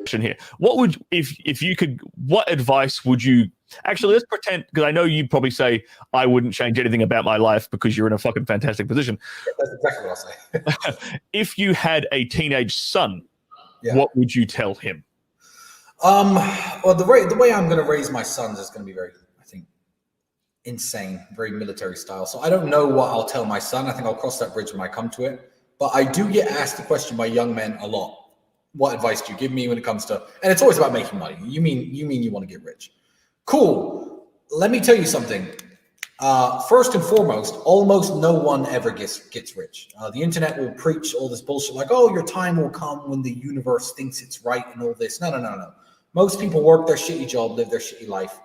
here. What would, if you could, what advice would you, actually, let's pretend, because I know you'd probably say, I wouldn't change anything about my life because you're in a fucking fantastic position. That's exactly what I'll say. If you had a teenage son, what would you tell him? Well, the way I'm going to raise my sons is going to be very, I think, insane, very military style. So I don't know what I'll tell my son. I think I'll cross that bridge when I come to it. But I do get asked the question by young men a lot. What advice do you give me when it comes to, and it's always about making money. You mean you want to get rich. Cool. Let me tell you something. First and foremost, almost no one ever gets rich. The internet will preach all this bullshit like, oh, your time will come when the universe thinks it's right and all this. No. Most people work their shitty job, live their shitty life,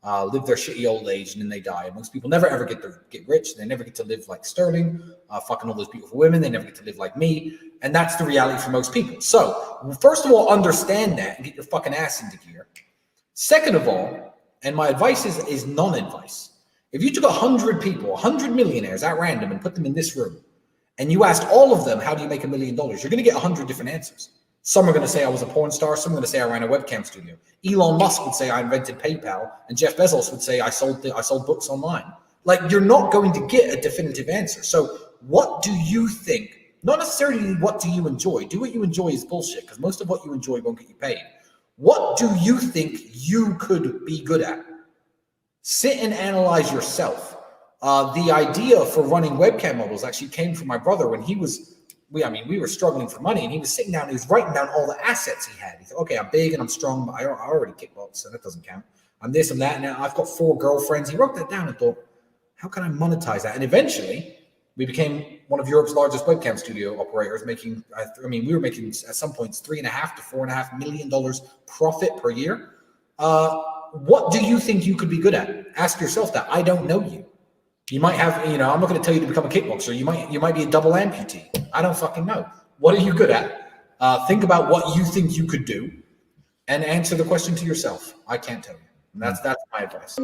live their shitty old age, and then they die. Most people never ever get rich. They never get to live like Sterling, fucking all those beautiful women. They never get to live like me. And that's the reality for most people. So first of all, understand that and get your fucking ass into gear. Second of all, and my advice is non-advice. If you took 100 people, 100 millionaires at random and put them in this room, and you asked all of them, how do you make $1 million? You're going to get 100 different answers. Some are going to say I was a porn star. Some are going to say I ran a webcam studio. Elon Musk would say I invented PayPal, and Jeff Bezos would say I sold books online. Like, you're not going to get a definitive answer. So what do you think? Not necessarily what do you enjoy. Do what you enjoy is bullshit, because most of what you enjoy won't get you paid. What do you think you could be good at? Sit and analyze yourself. The idea for running webcam models actually came from my brother when we were struggling for money, and he was sitting down and he was writing down all the assets he had. He thought, okay, I'm big and I'm strong, but I already kickbox, so that doesn't count. I'm this and that, and now I've got 4 girlfriends. He wrote that down and thought, how can I monetize that? And eventually, we became one of Europe's largest webcam studio operators, we were making at some points $3.5 to $4.5 million profit per year. What do you think you could be good at? Ask yourself that. I don't know you. You might have, I'm not going to tell you to become a kickboxer. You might be a double amputee. I don't fucking know. What are you good at? Think about what you think you could do and answer the question to yourself. I can't tell you. And that's my advice.